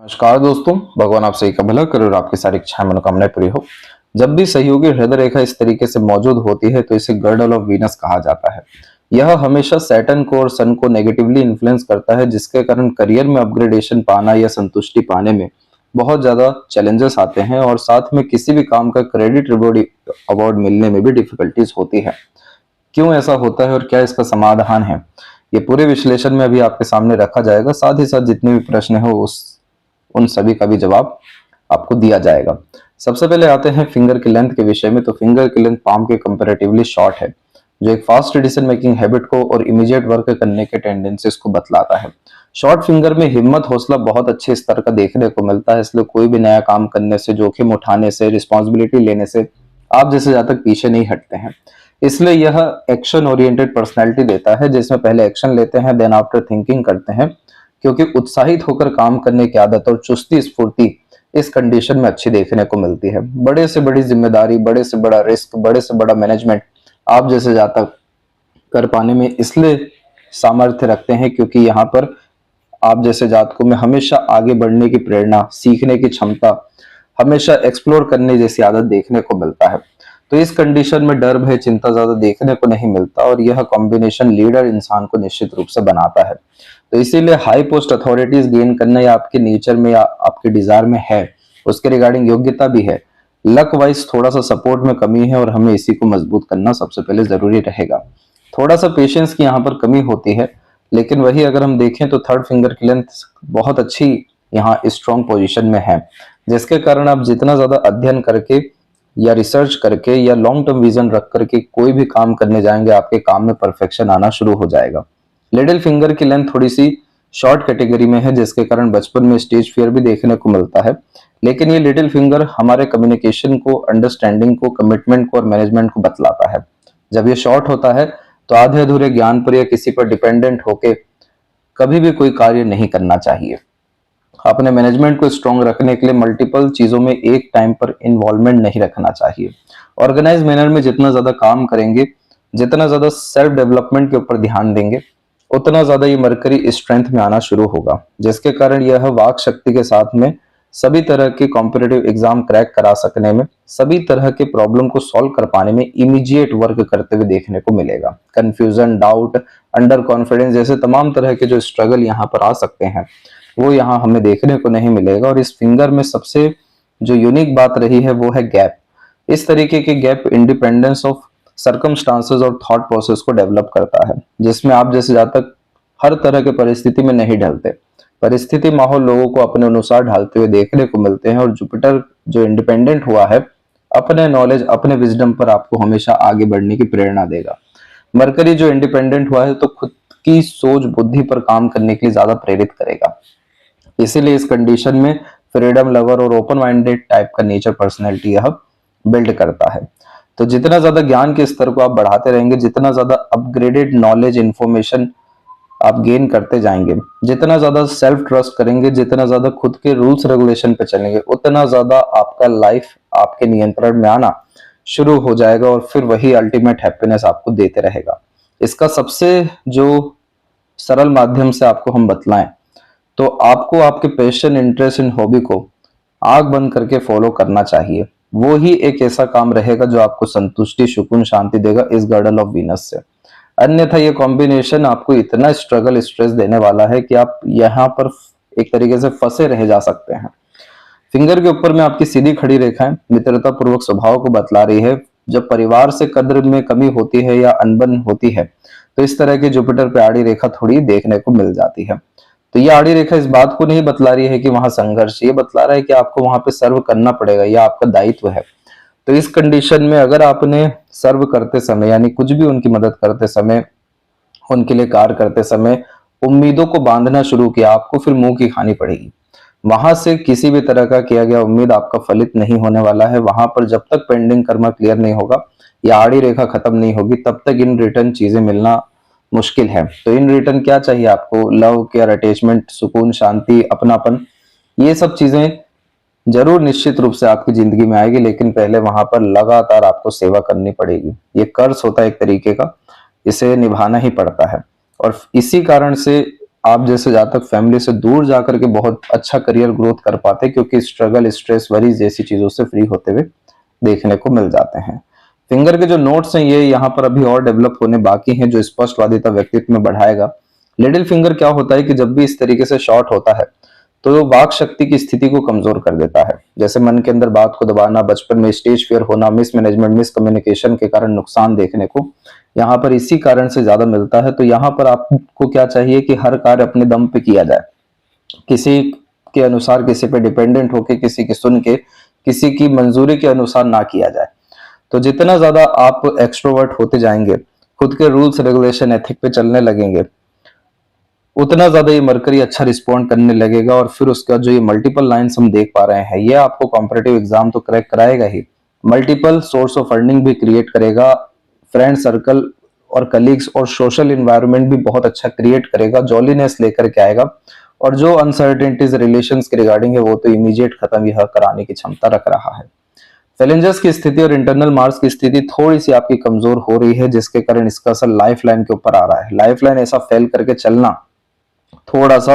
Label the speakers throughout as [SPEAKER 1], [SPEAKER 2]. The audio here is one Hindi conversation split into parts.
[SPEAKER 1] नमस्कार दोस्तों, भगवान आप सही का भला करे और आपकी सारी इच्छाएं मनोकामनाएं पूरी हो। जब भी सहयोगी हृदय रेखा इस तरीके से मौजूद होती है तो इसे गर्डल ऑफ वीनस कहा जाता है। यह हमेशा सैटर्न को और सन को नेगेटिवली इन्फ्लुएंस करता है, जिसके कारण करियर में अपग्रेडेशन पाना या संतुष्टि पाने में बहुत ज्यादा चैलेंजेस आते हैं और साथ में किसी भी काम का क्रेडिट रिवॉर्ड अवार्ड मिलने में भी डिफिकल्टीज होती है। क्यों ऐसा होता है और क्या इसका समाधान है, ये पूरे विश्लेषण में अभी आपके सामने रखा जाएगा। साथ ही साथ जितने भी प्रश्न हो उन सभी का भी जवाब आपको दिया जाएगा। सबसे पहले आते हैं फिंगर की लेंथ के विषय में। तो फिंगर की लेंथ पाम के कंपैरेटिवली शॉर्ट है, जो एक फास्ट डिसीजन मेकिंग हैबिट को और इमीडिएट वर्क करने के टेंडेंसीज को बतलाता है। शॉर्ट फिंगर में हिम्मत हौसला बहुत अच्छे स्तर का देखने को मिलता है, इसलिए कोई भी नया काम करने से, जोखिम उठाने से, रिस्पॉन्सिबिलिटी लेने से आप जैसे ज्यादा तक पीछे नहीं हटते हैं। इसलिए यह एक्शन ओरिएंटेड पर्सनैलिटी देता है, जिसमें पहले एक्शन लेते हैं देन आफ्टर थिंकिंग करते हैं, क्योंकि उत्साहित होकर काम करने की आदत और चुस्ती स्फूर्ति इस कंडीशन में अच्छी देखने को मिलती है। बड़े से बड़ी जिम्मेदारी, बड़े से बड़ा रिस्क, बड़े से बड़ा मैनेजमेंट आप जैसे जातक कर पाने में इसलिए सामर्थ्य रखते हैं क्योंकि यहाँ पर आप जैसे जातकों में हमेशा आगे बढ़ने की प्रेरणा, सीखने की क्षमता, हमेशा एक्सप्लोर करने जैसी आदत देखने को मिलता है। तो इस कंडीशन में डर, भय, चिंता ज्यादा देखने को नहीं मिलता और यह कॉम्बिनेशन लीडर इंसान को निश्चित रूप से बनाता है। तो इसीलिए हाई पोस्ट अथॉरिटीज गेन करना या आपके नेचर में या आपके डिजायर में है, उसके रिगार्डिंग योग्यता भी है। लक वाइज थोड़ा सा सपोर्ट में कमी है और हमें इसी को मजबूत करना सबसे पहले जरूरी रहेगा। थोड़ा सा पेशेंस की यहाँ पर कमी होती है, लेकिन वही अगर हम देखें तो थर्ड फिंगर की लेंथ बहुत अच्छी यहाँ स्ट्रॉन्ग पोजीशन में है, जिसके कारण आप जितना ज्यादा अध्ययन करके या रिसर्च करके या लॉन्ग टर्म विजन रख करके कोई भी काम करने जाएंगे, आपके काम में परफेक्शन आना शुरू हो जाएगा। लिटिल फिंगर की लेंथ थोड़ी सी शॉर्ट कैटेगरी में है, जिसके कारण बचपन में स्टेज फियर भी देखने को मिलता है, लेकिन ये लिटिल फिंगर हमारे कम्युनिकेशन को, अंडरस्टैंडिंग को, कमिटमेंट को और मैनेजमेंट को बतलाता है। जब ये शॉर्ट होता है तो आधे अधूरे ज्ञान पर या किसी पर डिपेंडेंट होके कभी भी कोई कार्य नहीं करना चाहिए। अपने मैनेजमेंट को स्ट्रॉन्ग रखने के लिए मल्टीपल चीजों में एक टाइम पर इन्वॉल्वमेंट नहीं रखना चाहिए। ऑर्गेनाइज मैनर में जितना ज्यादा काम करेंगे, जितना ज्यादा सेल्फ डेवलपमेंट के ऊपर ध्यान देंगे, उतना ज्यादा ये मरकरी स्ट्रेंथ में आना शुरू होगा, जिसके कारण यह वाक शक्ति के साथ में सभी तरह के कॉम्पिटिटिव एग्जाम क्रैक करा सकने में, सभी तरह के प्रॉब्लम को सॉल्व कर पाने में इमीडिएट वर्क करते हुए देखने को मिलेगा। कंफ्यूजन, डाउट, अंडर कॉन्फिडेंस जैसे तमाम तरह के जो स्ट्रगल यहाँ पर आ सकते हैं वो यहाँ हमें देखने को नहीं मिलेगा। और इस फिंगर में सबसे जो यूनिक बात रही है वो है गैप। इस तरीके के गैप इंडिपेंडेंस ऑफ सर्कमस्टांसेस और थॉट प्रोसेस को डेवलप करता है, जिसमें आप जैसे जातक हर तरह के परिस्थिति में नहीं ढलते, परिस्थिति माहौल लोगों को अपने अनुसार ढालते हुए देखने को मिलते हैं। और जुपिटर जो इंडिपेंडेंट हुआ है, अपने नॉलेज, अपने विजडम पर आपको हमेशा आगे बढ़ने की प्रेरणा देगा। मरकरी जो इंडिपेंडेंट हुआ है तो खुद की सोच, बुद्धि पर काम करने के लिए ज्यादा प्रेरित करेगा। इसीलिए इस कंडीशन में फ्रीडम लवर और ओपन माइंडेड टाइप का नेचर पर्सनैलिटी यह बिल्ड करता है। तो जितना ज्यादा ज्ञान के स्तर को आप बढ़ाते रहेंगे, जितना ज्यादा अपग्रेडेड नॉलेज, इंफॉर्मेशन आप गेन करते जाएंगे, जितना ज्यादा सेल्फ ट्रस्ट करेंगे, जितना ज्यादा खुद के रूल्स रेगुलेशन पे चलेंगे, उतना ज्यादा आपका लाइफ आपके नियंत्रण में आना शुरू हो जाएगा और फिर वही अल्टीमेट हैप्पीनेस आपको देते रहेगा। इसका सबसे जो सरल माध्यम से आपको हम बतलाएं तो आपको आपके पैशन, इंटरेस्ट इन हॉबी को आंख बंद करके फॉलो करना चाहिए। वो ही एक ऐसा काम रहेगा जो आपको संतुष्टि, सुकून, शांति देगा इस गर्डल ऑफ वीनस से। अन्यथा ये कॉम्बिनेशन आपको इतना स्ट्रगल, स्ट्रेस देने वाला है कि आप यहाँ पर एक तरीके से फंसे रह जा सकते हैं। फिंगर के ऊपर में आपकी सीधी खड़ी रेखाएं मित्रता पूर्वक स्वभाव को बतला रही है। जब परिवार से कद्र में कमी होती है या अनबन होती है तो इस तरह के जुपिटर पे आड़ी रेखा थोड़ी देखने को मिल जाती है। तो ये आड़ी रेखा इस बात को नहीं बतला रही है कि वहां संघर्ष, ये बतला रहा है कि आपको वहां पे सर्व करना पड़ेगा, यह आपका दायित्व है। तो इस कंडीशन में अगर आपने सर्व करते समय यानी कुछ भी उनकी मदद करते समय, उनके लिए कार्य करते समय उम्मीदों को बांधना शुरू किया, आपको फिर मुंह की खानी पड़ेगी। वहां से किसी भी तरह का किया गया उम्मीद आपका फलित नहीं होने वाला है। वहां पर जब तक पेंडिंग कर्मा क्लियर नहीं होगा या आड़ी रेखा खत्म नहीं होगी, तब तक इन रिटर्न चीजें मिलना मुश्किल है। तो इन रिटर्न क्या चाहिए आपको? लव, केयर, अटैचमेंट, सुकून, शांति, अपनापन, ये सब चीजें जरूर निश्चित रूप से आपकी जिंदगी में आएगी, लेकिन पहले वहां पर लगातार आपको सेवा करनी पड़ेगी। ये कर्ज होता है एक तरीके का, इसे निभाना ही पड़ता है। और इसी कारण से आप जैसे जातक फैमिली से दूर जाकर के बहुत अच्छा करियर ग्रोथ कर पाते हैं, क्योंकि स्ट्रगल, स्ट्रेस, वरीज जैसी चीजों से फ्री होते हुए देखने को मिल जाते हैं। फिंगर के जो नोट्स हैं ये यहाँ पर अभी और डेवलप होने बाकी हैं, जो स्पष्टवादिता व्यक्तित्व में बढ़ाएगा। लिटिल फिंगर क्या होता है कि जब भी इस तरीके से शॉर्ट होता है तो वो वाक शक्ति की स्थिति को कमजोर कर देता है। जैसे मन के अंदर बात को दबाना, बचपन में स्टेज फियर होना, मिसमैनेजमेंट, मिसकम्युनिकेशन के कारण नुकसान देखने को यहाँ पर इसी कारण से ज्यादा मिलता है। तो यहाँ पर आपको क्या चाहिए कि हर कार्य अपने दम पे किया जाए, किसी के अनुसार, किसी पे डिपेंडेंट होके, किसी की सुन के, किसी की मंजूरी के अनुसार ना किया जाए। तो जितना ज्यादा आप एक्सट्रोवर्ट होते जाएंगे, खुद के रूल्स रेगुलेशन एथिक पे चलने लगेंगे, उतना ज्यादा ये मरकरी अच्छा रिस्पॉन्ड करने लगेगा। और फिर उसका जो ये मल्टीपल लाइंस हम देख पा रहे हैं, ये आपको कॉम्पिटेटिव एग्जाम तो क्रैक कराएगा ही, मल्टीपल सोर्स ऑफ अर्निंग भी क्रिएट करेगा, फ्रेंड सर्कल और कलीग्स और सोशल इन्वायरमेंट भी बहुत अच्छा क्रिएट करेगा, जॉलीनेस लेकर के आएगा। और जो अनसर्टेनिटीज रिलेशंस के रिगार्डिंग है वो तो इमीडिएट खत्म यह कराने की क्षमता रख रहा है। चैलेंजेस की स्थिति और इंटरनल मार्क्स की स्थिति थोड़ी सी आपकी कमजोर हो रही है, जिसके कारण इसका असर लाइफ लाइन के ऊपर आ रहा है। लाइफ लाइन ऐसा फेल करके चलना थोड़ा सा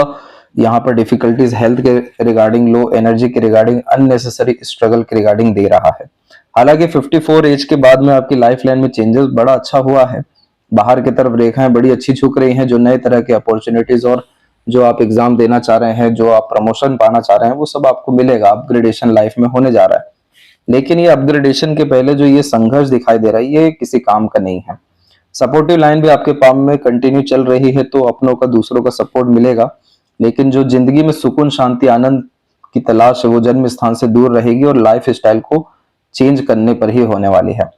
[SPEAKER 1] यहाँ पर डिफिकल्टीज हेल्थ के रिगार्डिंग, लो एनर्जी के रिगार्डिंग, अननेसेसरी स्ट्रगल के रिगार्डिंग दे रहा है। हालांकि 54 एज के बाद में आपकी लाइफ लाइन में चेंजेस बड़ा अच्छा हुआ है, बाहर की तरफ रेखाएं बड़ी अच्छी झुक रही हैं, जो नए तरह के अपॉर्चुनिटीज और जो आप एग्जाम देना चाह रहे हैं, जो आप प्रमोशन पाना चाह रहे हैं, वो सब आपको मिलेगा, अपग्रेडेशन लाइफ में होने जा रहा है। लेकिन ये अपग्रेडेशन के पहले जो ये संघर्ष दिखाई दे रहा है, ये किसी काम का नहीं है। सपोर्टिव लाइन भी आपके पाम में कंटिन्यू चल रही है, तो अपनों का, दूसरों का सपोर्ट मिलेगा। लेकिन जो जिंदगी में सुकून, शांति, आनंद की तलाश है वो जन्म स्थान से दूर रहेगी और लाइफ स्टाइल को चेंज करने पर ही होने वाली है।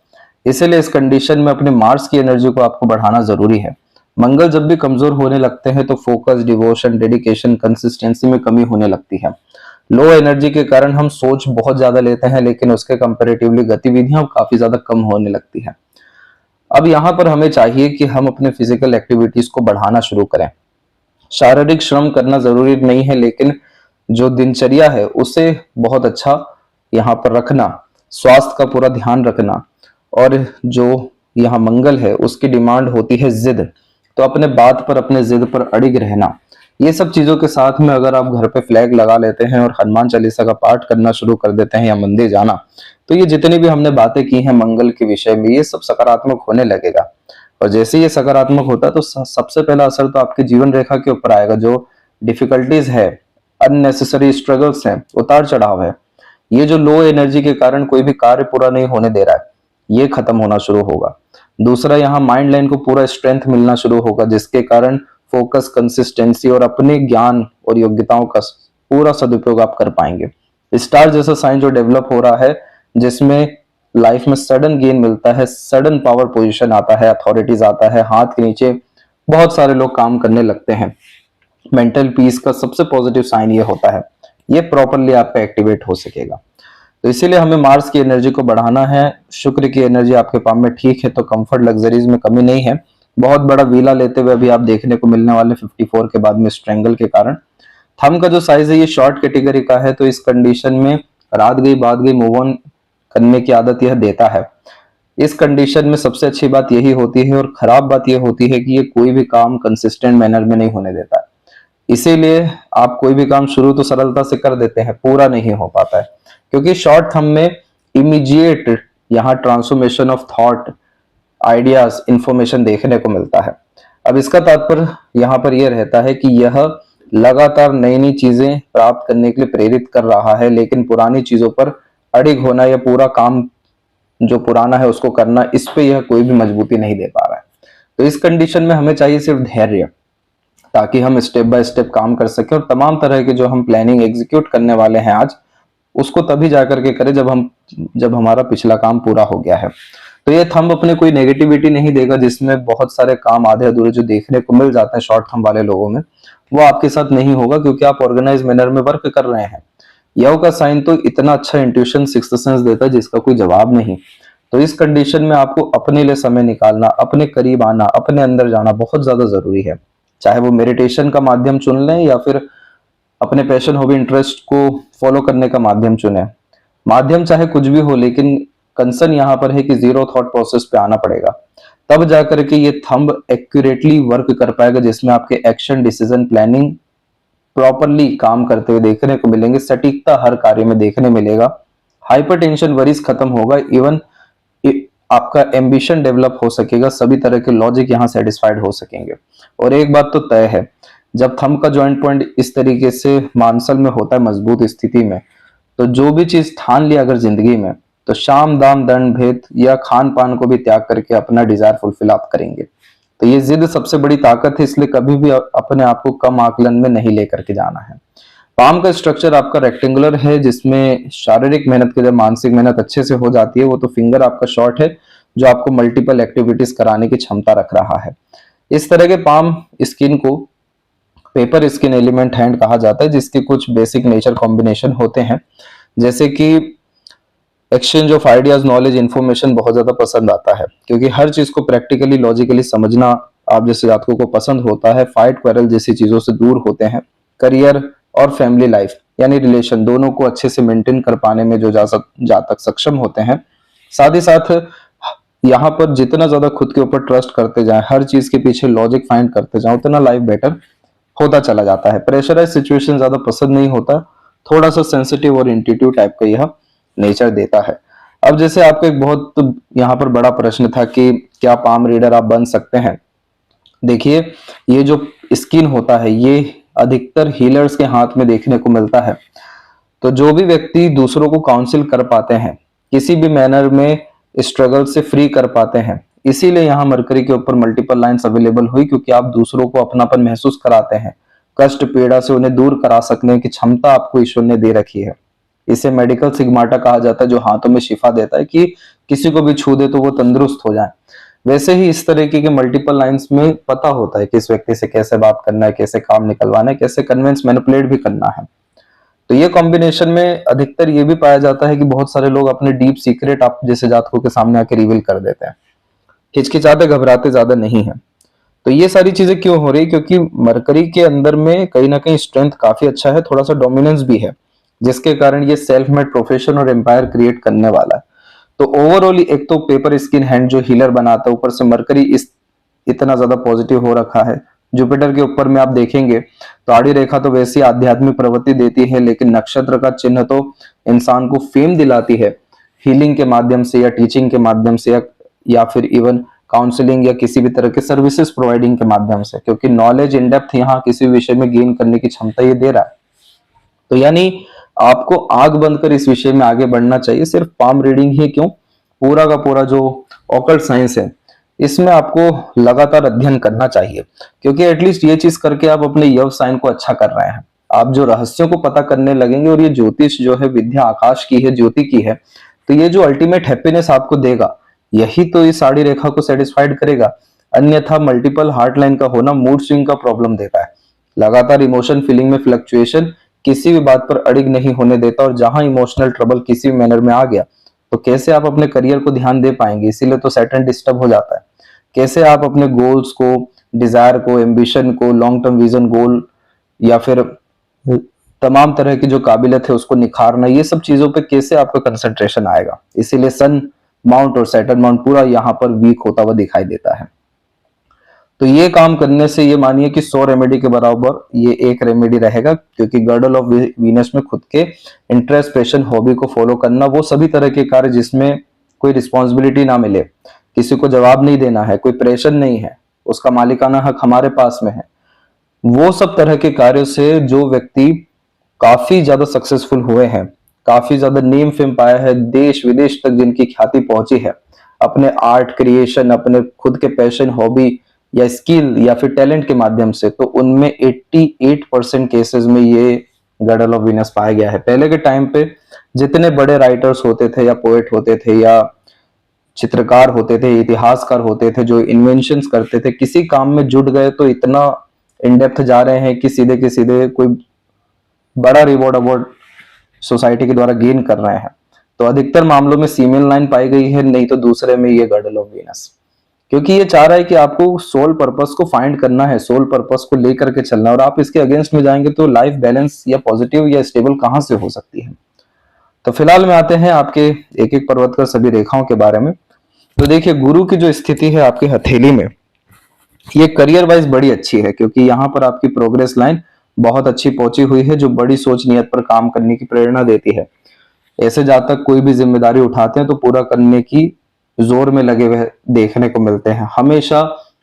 [SPEAKER 1] इसीलिए इस कंडीशन में अपने मार्स की एनर्जी को आपको बढ़ाना जरूरी है। मंगल जब भी कमजोर होने लगते हैं तो फोकस, डिवोशन, डेडिकेशन, कंसिस्टेंसी में कमी होने लगती है। लो एनर्जी के कारण हम सोच बहुत ज्यादा लेते हैं, लेकिन उसके कंपैरेटिवली गतिविधियां काफी ज्यादा कम होने लगती है। अब यहाँ पर हमें चाहिए कि हम अपने फिजिकल एक्टिविटीज को बढ़ाना शुरू करें। शारीरिक श्रम करना जरूरी नहीं है, लेकिन जो दिनचर्या है उसे बहुत अच्छा यहाँ पर रखना, स्वास्थ्य का पूरा ध्यान रखना। और जो यहाँ मंगल है उसकी डिमांड होती है जिद, तो अपने बात पर, अपने जिद पर अड़िग रहना। ये सब चीजों के साथ में अगर आप घर पे फ्लैग लगा लेते हैं और हनुमान चालीसा का पाठ करना शुरू कर देते हैं या मंदिर जाना, तो ये जितनी भी हमने बातें की हैं मंगल के विषय में, ये सब सकारात्मक होने लगेगा। और जैसे ये सकारात्मक होता है तो सबसे पहला असर तो आपकी जीवन रेखा के ऊपर आएगा। जो डिफिकल्टीज है, अननेसेसरी स्ट्रगल्स हैं, उतार चढ़ाव है, ये जो लो एनर्जी के कारण कोई भी कार्य पूरा नहीं होने दे रहा है, ये खत्म होना शुरू होगा। दूसरा, यहाँ माइंड लाइन को पूरा स्ट्रेंथ मिलना शुरू होगा, जिसके कारण फोकस, कंसिस्टेंसी और अपने ज्ञान और योग्यताओं का पूरा सदुपयोग आप कर पाएंगे। स्टार जैसा साइन जो डेवलप हो रहा है, जिसमें लाइफ में सडन गेन मिलता है, सडन पावर पोजीशन आता है, अथॉरिटीज आता है, हाथ के नीचे बहुत सारे लोग काम करने लगते हैं। मेंटल पीस का सबसे पॉजिटिव साइन ये होता है, ये प्रॉपरली आपका एक्टिवेट हो सकेगा। तो इसीलिए हमें मार्स की एनर्जी को बढ़ाना है। शुक्र की एनर्जी आपके पाम में ठीक है, तो कंफर्ट, लग्जरीज में कमी नहीं है। बहुत बड़ा वीला लेते हुए अभी आप देखने को मिलने वाले 54 के बाद में स्ट्रेंगल के कारण। थंब का जो साइज है ये शॉर्ट कैटेगरी का है, तो इस कंडीशन में रात गई बात गई, मूव ऑन करने की आदत यह देता है। इस कंडीशन में सबसे अच्छी बात यही होती है और खराब बात यह होती है कि ये कोई भी काम कंसिस्टेंट मैनर में नहीं होने देता है। इसीलिए आप कोई भी काम शुरू तो सरलता से कर देते हैं, पूरा नहीं हो पाता है, क्योंकि शॉर्ट थंब में इमीडिएट यहाँ transformation of thought, ideas, information देखने को मिलता है। अब इसका तात्पर्य यहाँ पर यह रहता है कि यह लगातार नई नई चीजें प्राप्त करने के लिए प्रेरित कर रहा है, लेकिन पुरानी चीजों पर अड़िग होना या पूरा काम जो पुराना है उसको करना, इस पे यह कोई भी मजबूती नहीं दे पा रहा है। तो इस कंडीशन में हमें चाहिए सिर्फ धैर्य, ताकि हम स्टेप बाय स्टेप काम कर सके और तमाम तरह के जो हम प्लानिंग एग्जीक्यूट करने वाले हैं आज, उसको तभी जाकर के करें जब हमारा पिछला काम पूरा हो गया है। तो ये थंब अपने कोई नेगेटिविटी नहीं देगा, जिसमें बहुत सारे काम आधे अधूरे जो देखने को मिल जाते हैं शॉर्ट थंब वाले लोगों में, वो आपके साथ नहीं होगा, क्योंकि आप ऑर्गेनाइज मैनर में वर्क कर रहे हैं। यव का साइन तो इतना अच्छा इंट्यूशन, सिक्स्थ सेंस देता है जिसका कोई जवाब नहीं। तो इस कंडीशन में आपको अपने लिए समय निकालना, अपने करीब आना, अपने अंदर जाना बहुत ज्यादा जरूरी है। चाहे वो मेडिटेशन का माध्यम चुन लें या फिर अपने पैशन, हॉबी, इंटरेस्ट को फॉलो करने का माध्यम चुने। माध्यम चाहे कुछ भी हो, लेकिन कंसर्न यहाँ पर है कि जीरो थॉट प्रोसेस पे आना पड़ेगा। तब जाकर के ये थंब एक्यूरेटली वर्क कर पाएगा, जिसमें आपके एक्शन, डिसीजन, प्लानिंग प्रॉपरली काम करते हुए देखने को मिलेंगे, सटीकता हर कार्य में देखने मिलेगा, हाइपरटेंशन वरीज खत्म होगा, इवन आपका एम्बिशन डेवलप हो सकेगा, सभी तरह के लॉजिक यहाँ सेटिस्फाइड हो सकेंगे। और एक बात तो तय है, जब थंब का जॉइंट पॉइंट इस तरीके से मांसल में होता है मजबूत स्थिति में, तो जो भी चीज ठान लिया अगर जिंदगी में, तो शाम दाम दंड भेद या खान पान को भी त्याग करके अपना डिजायर फुलफिल आप करेंगे। तो ये जिद सबसे बड़ी ताकत है, इसलिए कभी भी अपने आप को कम आकलन में नहीं लेकर के जाना है। पाम का स्ट्रक्चर आपका रेक्टेंगुलर है, जिसमें शारीरिक मेहनत के जब मानसिक मेहनत अच्छे से हो जाती है, वो तो फिंगर आपका शॉर्ट है जो आपको मल्टीपल एक्टिविटीज कराने की क्षमता रख रहा है। इस तरह के पाम स्किन को पेपर स्किन एलिमेंट हैंड कहा जाता है, जिसके कुछ बेसिक नेचर कॉम्बिनेशन होते हैं, जैसे कि exchange of ideas, knowledge, information बहुत ज्यादा पसंद आता है, क्योंकि हर चीज को प्रैक्टिकली लॉजिकली समझना आप जैसे जातकों को पसंद होता है। फाइट क्वेरल जैसी चीजों से दूर होते हैं। करियर और फैमिली लाइफ यानी रिलेशन दोनों को अच्छे से मेंटेन कर पाने में जो जातक सक्षम होते हैं। साथ ही साथ यहाँ पर जितना ज्यादा खुद के ऊपर ट्रस्ट करते जाएं, हर चीज के पीछे लॉजिक फाइंड करते जाएं, उतना लाइफ बेटर होता चला जाता है। प्रेशराइज सिचुएशन ज्यादा पसंद नहीं होता, थोड़ा सा सेंसिटिव और इंट्यूटिव टाइप का यह नेचर देता है। अब जैसे आपका एक बहुत यहाँ पर बड़ा प्रश्न था कि क्या पाम रीडर आप बन सकते हैं। देखिए, ये जो स्किन होता है ये अधिकतर हीलर्स के हाथ में देखने को मिलता है। तो जो भी व्यक्ति दूसरों को काउंसिल कर पाते हैं, किसी भी मैनर में स्ट्रगल से फ्री कर पाते हैं, इसीलिए यहाँ मरकरी के ऊपर मल्टीपल लाइंस अवेलेबल हुई, क्योंकि आप दूसरों को अपनापन महसूस कराते हैं, कष्ट पीड़ा से उन्हें दूर करा सकने की क्षमता आपको ईश्वर ने दे रखी है। इसे मेडिकल सिग्माटा कहा जाता है, जो हाथों में शिफा देता है कि किसी को भी छू दे तो वो तंदुरुस्त हो जाए। वैसे ही इस तरीके के मल्टीपल लाइंस में पता होता है कि इस व्यक्ति से कैसे बात करना है, कैसे काम निकलवाना है, कैसे कन्विंस मैनिपुलेट भी करना है। तो ये कॉम्बिनेशन में अधिकतर ये भी पाया जाता है कि बहुत सारे लोग अपने डीप सीक्रेट आप जैसे जातकों के सामने आके रिवील कर देते हैं, हिचकिचाते घबराते ज्यादा नहीं है। तो ये सारी चीजें क्यों हो रही, क्योंकि मरकरी के अंदर में कहीं ना कहीं स्ट्रेंथ काफी अच्छा है, थोड़ा सा डोमिनेंस भी है, जिसके कारण ये सेल्फ मेड प्रोफेशन और एम्पायर क्रिएट करने वाला है। तो ओवरऑल एक तो पेपर स्किन हैंड जो हीलर बनाता है, ऊपर से मरकरी इस इतना ज्यादा पॉजिटिव हो रखा है। जुपिटर के ऊपर में आप देखेंगे तो आड़ी रेखा तो वैसी आध्यात्मिक प्रवृत्ति देती है, लेकिन नक्षत्र का चिन्ह तो इंसान को फेम दिलाती है हीलिंग के माध्यम से या टीचिंग के माध्यम से या फिर इवन काउंसलिंग या किसी भी तरह के सर्विसेज प्रोवाइडिंग के माध्यम से, क्योंकि नॉलेज इन डेप्थ यहाँ किसी विषय में गेन करने की क्षमता ये दे रहा है। तो यानी आपको आग बंद कर इस विषय में आगे बढ़ना चाहिए। सिर्फ पाम रीडिंग ही क्यों, पूरा का पूरा जो ऑकल्ट साइंस है इसमें आपको लगातार अध्ययन करना चाहिए, क्योंकि एटलीस्ट ये चीज करके आप अपने यव साइन को अच्छा कर रहे हैं। आप जो रहस्यों को पता करने लगेंगे, और ये ज्योतिष जो है विद्या आकाश की है, ज्योति की है, तो ये जो अल्टीमेट हैप्पीनेस आपको देगा यही तो इस साड़ी रेखा को सेटिस्फाइड करेगा। अन्यथा मल्टीपल हार्ट लाइन का होना मूड स्विंग का प्रॉब्लम देता है। लगातार इमोशन फीलिंग में फ्लक्चुएशन किसी भी बात पर अड़िग नहीं होने देता, और जहां इमोशनल ट्रबल किसी भी मैनर में आ गया तो कैसे आप अपने करियर को ध्यान दे पाएंगे। इसीलिए तो सैटर्न डिस्टर्ब हो जाता है। कैसे आप अपने गोल्स को, डिजायर को, एम्बिशन को, लॉन्ग टर्म विजन गोल या फिर तमाम तरह की जो काबिलियत है उसको निखारना, ये सब चीजों पे कैसे आपका कंसंट्रेशन आएगा। इसीलिए सन माउंट और सैटर्न माउंट पूरा यहाँ पर वीक होता हुआ दिखाई देता है। तो ये काम करने से ये मानिए कि 100 रेमेडी के बराबर ये एक रेमेडी रहेगा, क्योंकि गर्डल ऑफ वीनस में खुद के इंटरेस्ट, पैशन, हॉबी को फॉलो करना, वो सभी तरह के कार्य जिसमें कोई रिस्पॉन्सिबिलिटी ना मिले, किसी को जवाब नहीं देना है, कोई प्रेशर नहीं है, उसका मालिकाना हक हमारे पास में है, वो सब तरह के कार्यों से जो व्यक्ति काफी ज्यादा सक्सेसफुल हुए हैं, काफी ज्यादा नेम फेम पाया है, देश विदेश तक जिनकी ख्याति पहुंची है अपने आर्ट क्रिएशन, अपने खुद के पैशन, हॉबी या स्किल या फिर टैलेंट के माध्यम से, तो उनमें 88% केसेस में ये गर्डल ऑफ वीनस पाया गया है। पहले के टाइम पे जितने बड़े राइटर्स होते थे या पोएट होते थे या चित्रकार होते थे, इतिहासकार होते थे, जो इन्वेंशंस करते थे, किसी काम में जुट गए तो इतना इन डेप्थ जा रहे हैं कि सीधे के सीधे कोई बड़ा रिवॉर्ड अवार्ड सोसाइटी के द्वारा गेन कर रहे हैं। तो अधिकतर मामलों में सीमेन लाइन पाई गई है, नहीं तो दूसरे में ये गर्डल ऑफ वीनस, क्योंकि ये चाह रहा है कि आपको सोल पर्पस को फाइंड करना है, सोल पर्पस को लेकर के चलना है, और आप इसके अगेंस्ट में जाएंगे तो लाइफ बैलेंस या पॉजिटिव या स्टेबल कहां से हो सकती है। तो फिलहाल में आते हैं आपके एक एक पर्वत कर सभी रेखाओं के बारे में। तो देखिए गुरु की जो स्थिति है आपकी हथेली में, ये करियर वाइज बड़ी अच्छी है, क्योंकि यहाँ पर आपकी प्रोग्रेस लाइन बहुत अच्छी पहुंची हुई है, जो बड़ी सोच नियत पर काम करने की प्रेरणा देती है। ऐसे जातक कोई भी जिम्मेदारी उठाते हैं तो पूरा करने की जोर में लगे हुए देखने को मिलते हैं। हमेशा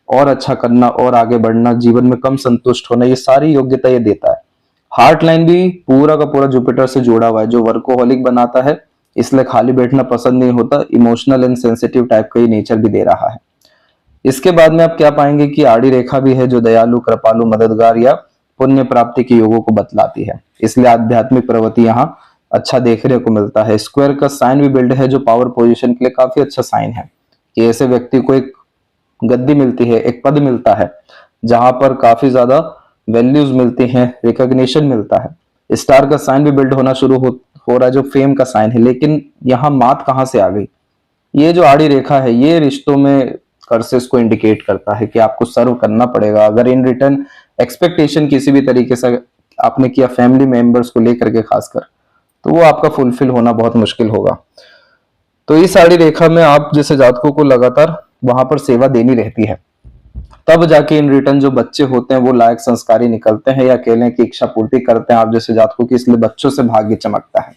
[SPEAKER 1] और अच्छा करना और आगे बढ़ना, जीवन में कम संतुष्ट होना, ये सारी योग्यता ये देता है। हार्ट लाइन भी पूरा का पूरा जुपिटर से जुड़ा हुआ है, जो वर्कोहॉलिक बनाता है, इसलिए खाली बैठना पसंद नहीं होता। इमोशनल एंड सेंसिटिव टाइप का ये नेचर भी दे रहा है। इसके बाद में आप क्या पाएंगे कि आड़ी रेखा भी है, जो दयालु, कृपालु, मददगार या पुण्य प्राप्ति के योगों को बतलाती है, इसलिए आध्यात्मिक प्रवृत्ति यहाँ अच्छा देखने को मिलता है। स्क्वायर का साइन भी बिल्ड है, जो पावर पोजीशन के लिए काफी अच्छा साइन है, कि ऐसे व्यक्ति को एक गद्दी मिलती है, एक पद मिलता है, जहां पर काफी ज्यादा वैल्यूज मिलती हैं, रिकॉग्निशन मिलता है। स्टार का साइन भी बिल्ड होना शुरू हो रहा है, जो फेम का साइन है। लेकिन यहाँ मात कहां से आ गई? ये जो आड़ी रेखा है, ये रिश्तों में कर्सेस को इंडिकेट करता है कि आपको सर्व करना पड़ेगा। अगर इन रिटर्न एक्सपेक्टेशन किसी भी तरीके से आपने किया फैमिली मेंबर्स को लेकर के खासकर, तो वो आपका फुलफिल होना बहुत मुश्किल होगा। तो इस आड़ी रेखा में आप जैसे जातकों को लगातार वहां पर सेवा देनी रहती है, तब जाके इन रिटर्न जो बच्चे होते हैं वो लायक संस्कारी निकलते हैं, या कह लें कि इच्छा पूर्ति करते हैं आप जैसे जातकों की, इसलिए बच्चों से भाग्य चमकता है।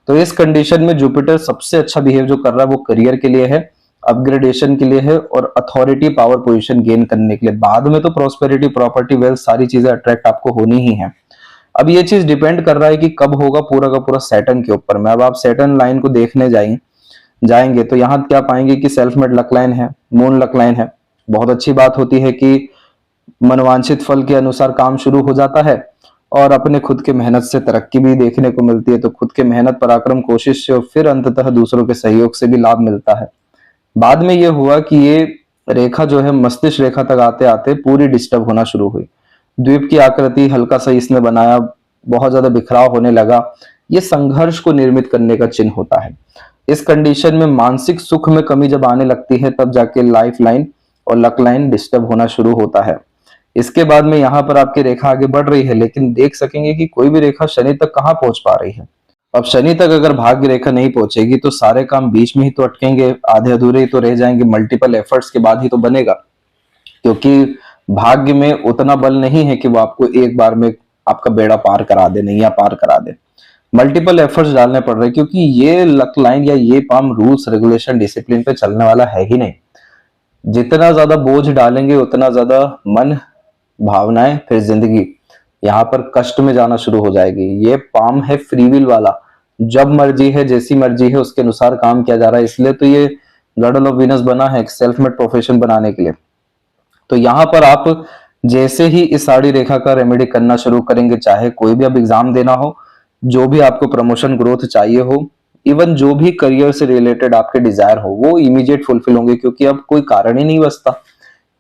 [SPEAKER 1] तो इस कंडीशन में जुपिटर सबसे अच्छा बिहेव जो कर रहा है वो करियर के लिए है, अपग्रेडेशन के लिए है, और अथॉरिटी पावर पोजीशन गेन करने के लिए। बाद में तो प्रोस्पेरिटी, प्रॉपर्टी, वेल्थ सारी चीजें अट्रैक्ट आपको होनी ही है। अब ये चीज डिपेंड कर रहा है कि कब होगा, पूरा का पूरा सैटर्न के ऊपर में। अब आप सैटर्न लाइन को देखने जाएंगे तो यहाँ क्या पाएंगे कि सेल्फ मेड लक लाइन है, मून लक लाइन है। बहुत अच्छी बात होती है कि मनवांछित फल के अनुसार काम शुरू हो जाता है, और अपने खुद के मेहनत से तरक्की भी देखने को मिलती है। तो खुद के मेहनत, पराक्रम, कोशिश से, और फिर अंततः दूसरों के सहयोग से भी लाभ मिलता है। बाद में ये हुआ कि ये रेखा जो है मस्तिष्क रेखा तक आते आते पूरी डिस्टर्ब होना शुरू हुई। द्वीप की आकृति हल्का सा इसने बनाया, बहुत ज्यादा बिखराव होने लगा। ये संघर्ष को निर्मित करने का चिन्ह होता है। इस कंडीशन में मानसिक सुख में कमी जब आने लगती है, तब जाके लाइफ लाइन और लक लाइन डिस्टर्ब होना शुरू होता है। इसके बाद में यहाँ पर आपकी रेखा आगे बढ़ रही है, लेकिन देख सकेंगे कि कोई भी रेखा शनि तक कहाँ पहुंच पा रही है। अब शनि तक अगर भाग्य रेखा नहीं पहुंचेगी तो सारे काम बीच में ही तो अटकेंगे, आधे अधूरे ही तो रह जाएंगे। मल्टीपल एफर्ट्स के बाद ही तो बनेगा, क्योंकि भाग्य में उतना बल नहीं है कि वो आपको एक बार में आपका बेड़ा पार करा दे, नैया पार करा दे। मल्टीपल एफर्ट्स डालने पड़ रहे हैं, क्योंकि ये लक लाइन या ये पाम रूल्स, रेगुलेशन, डिसिप्लिन पे चलने वाला है ही नहीं। जितना ज्यादा बोझ डालेंगे उतना ज्यादा मन, भावनाएं, फिर जिंदगी यहाँ पर कष्ट में जाना शुरू हो जाएगी। ये पाम है फ्री विल वाला, जब मर्जी है, जैसी मर्जी है उसके अनुसार काम किया जा रहा है। इसलिए तो ये गॉड ऑफ वीनस बना है, एक सेल्फ मेड प्रोफेशन बनाने के लिए। तो यहाँ पर आप जैसे ही इस साड़ी रेखा का रेमेडी करना शुरू करेंगे, चाहे कोई भी अब एग्जाम देना हो, जो भी आपको प्रमोशन, ग्रोथ चाहिए हो, इवन जो भी करियर से रिलेटेड आपके डिजायर हो, वो इमीडिएट फुलफिल होंगे। क्योंकि अब कोई कारण ही नहीं बचता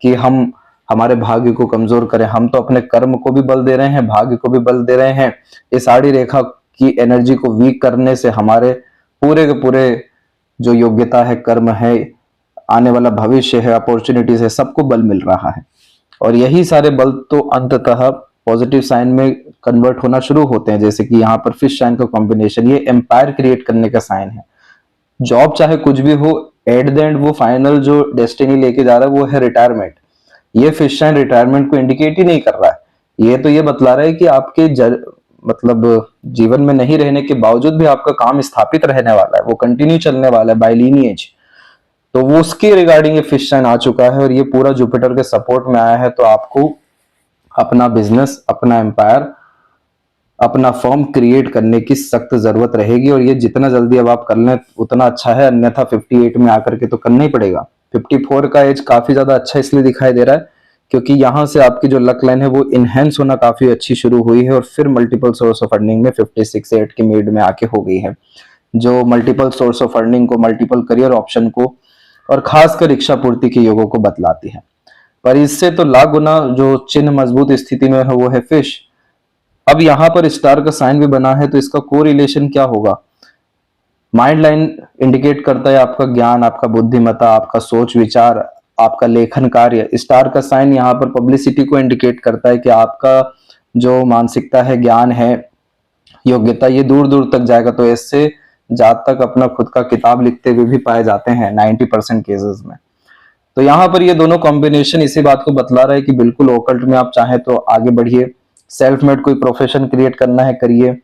[SPEAKER 1] कि हम हमारे भाग्य को कमजोर करें। हम तो अपने कर्म को भी बल दे रहे हैं, भाग्य को भी बल दे रहे हैं। इस आड़ी रेखा की एनर्जी को वीक करने से हमारे पूरे के पूरे जो योग्यता है, कर्म है, आने वाला भविष्य है, अपॉर्चुनिटीज है, सबको बल मिल रहा है। और यही सारे बल तो अंततः पॉजिटिव साइन में कन्वर्ट होना शुरू होते हैं। जैसे कि यहाँ पर फिश साइन का कॉम्बिनेशन, ये एम्पायर क्रिएट करने का साइन है। जॉब चाहे कुछ भी हो, एट द एंड वो फाइनल जो डेस्टिनी लेके जा रहा है वो है रिटायरमेंट। ये फिश साइन रिटायरमेंट को इंडिकेट ही नहीं कर रहा है। ये तो ये बतला रहा है कि आपके मतलब जीवन में नहीं रहने के बावजूद भी आपका काम स्थापित रहने वाला है, वो कंटिन्यू चलने वाला है बाय लीनिएज। तो वो उसके रिगार्डिंग ये फिश साइन आ चुका है, और ये पूरा जुपिटर के सपोर्ट में आया है। तो आपको अपना बिजनेस, अपना एम्पायर, अपना फॉर्म क्रिएट करने की सख्त जरूरत रहेगी, और ये जितना जल्दी अब आप कर लें उतना अच्छा है। अन्यथा 58 में आकर के तो करना ही पड़ेगा। 54 का एज काफी ज्यादा अच्छा इसलिए दिखाई दे रहा है क्योंकि यहाँ से आपकी जो लक लाइन है वो इनहेंस होना काफी अच्छी शुरू हुई है, और फिर मल्टीपल सोर्स ऑफ अर्निंग में 56 8 की मिड में आके हो गई है, जो मल्टीपल सोर्स ऑफ अर्निंग को, मल्टीपल करियर ऑप्शन को, और खासकर इच्छा पूर्ति के योगों को बतलाती है। पर इससे तो लाख गुना जो चिन्ह मजबूत स्थिति में है वो है फिश। अब यहाँ पर स्टार का साइन भी बना है, तो इसका को रिलेशन क्या होगा? माइंड लाइन इंडिकेट करता है आपका ज्ञान, आपका बुद्धिमत्ता, आपका सोच विचार, आपका लेखन कार्य। स्टार का साइन यहाँ पर पब्लिसिटी को इंडिकेट करता है कि आपका जो मानसिकता है, ज्ञान है, योग्यता, ये दूर दूर तक जाएगा। तो इससे जातक अपना खुद का किताब लिखते हुए भी पाए जाते हैं 90% केसेस में। तो यहाँ पर ये दोनों कॉम्बिनेशन इसी बात को बतला रहा है कि बिल्कुल ओकल्ट में आप चाहें तो आगे बढ़िए, सेल्फ मेड कोई प्रोफेशन क्रिएट करना है करिए,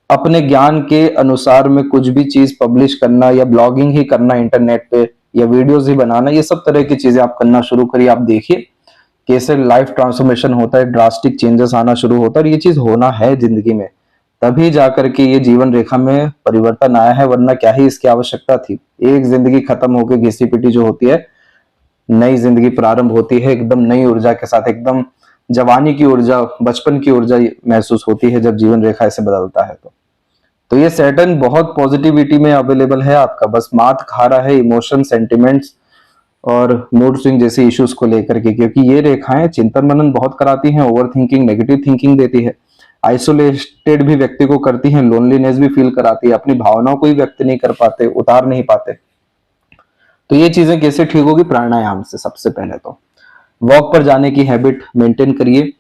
[SPEAKER 1] अपने ज्ञान के अनुसार में कुछ भी चीज पब्लिश करना या ब्लॉगिंग ही करना इंटरनेट पे या वीडियोस ही बनाना, ये सब तरह की चीजें आप करना शुरू करिए। आप देखिए कैसे लाइफ ट्रांसफॉर्मेशन होता है, ड्रास्टिक चेंजेस आना शुरू होता है, और ये चीज होना है जिंदगी में, तभी जाकर के ये जीवन रेखा में परिवर्तन आया है, वरना क्या ही इसकी आवश्यकता थी। एक जिंदगी खत्म होकर घिसी पिटी जो होती है, नई जिंदगी प्रारंभ होती है एकदम नई ऊर्जा के साथ, एकदम जवानी की ऊर्जा, बचपन की ऊर्जा महसूस होती है जब जीवन रेखा ऐसे बदलता है। तो ये सैटर्न बहुत पॉजिटिविटी में अवेलेबल है आपका, बस मात खा रहा है इमोशन, सेंटिमेंट्स और मूड स्विंग जैसे इश्यूज को लेकर के, क्योंकि ये रेखाएं चिंतन मनन बहुत कराती हैं, ओवर थिंकिंग, नेगेटिव थिंकिंग देती है, आइसोलेटेड भी व्यक्ति को करती हैं, लोनलीनेस भी फील कराती है, अपनी भावनाओं को ही व्यक्त नहीं कर पाते, उतार नहीं पाते। तो ये चीजें कैसे ठीक होगी? प्राणायाम से। सबसे पहले तो वॉक पर जाने की हैबिट मेंटेन करिए,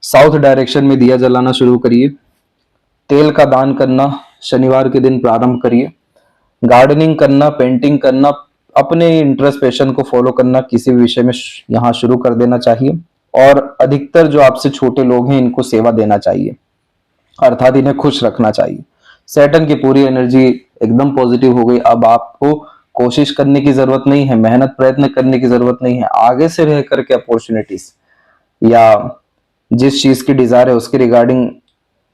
[SPEAKER 1] साउथ डायरेक्शन में दिया जलाना शुरू करिए, तेल का दान करना शनिवार के दिन प्रारंभ करिए, गार्डनिंग करना, पेंटिंग करना, अपने इंटरेस्ट पैशन को फॉलो करना किसी भी विषय में यहाँ शुरू कर देना चाहिए। और अधिकतर जो आपसे छोटे लोग हैं इनको सेवा देना चाहिए, अर्थात इन्हें खुश रखना चाहिए। सैटर्न की पूरी एनर्जी एकदम पॉजिटिव हो गई। अब आपको कोशिश करने की जरूरत नहीं है, मेहनत प्रयत्न करने की जरूरत नहीं है, आगे से रह करके अपॉर्चुनिटीज या जिस चीज की डिजायर है उसके रिगार्डिंग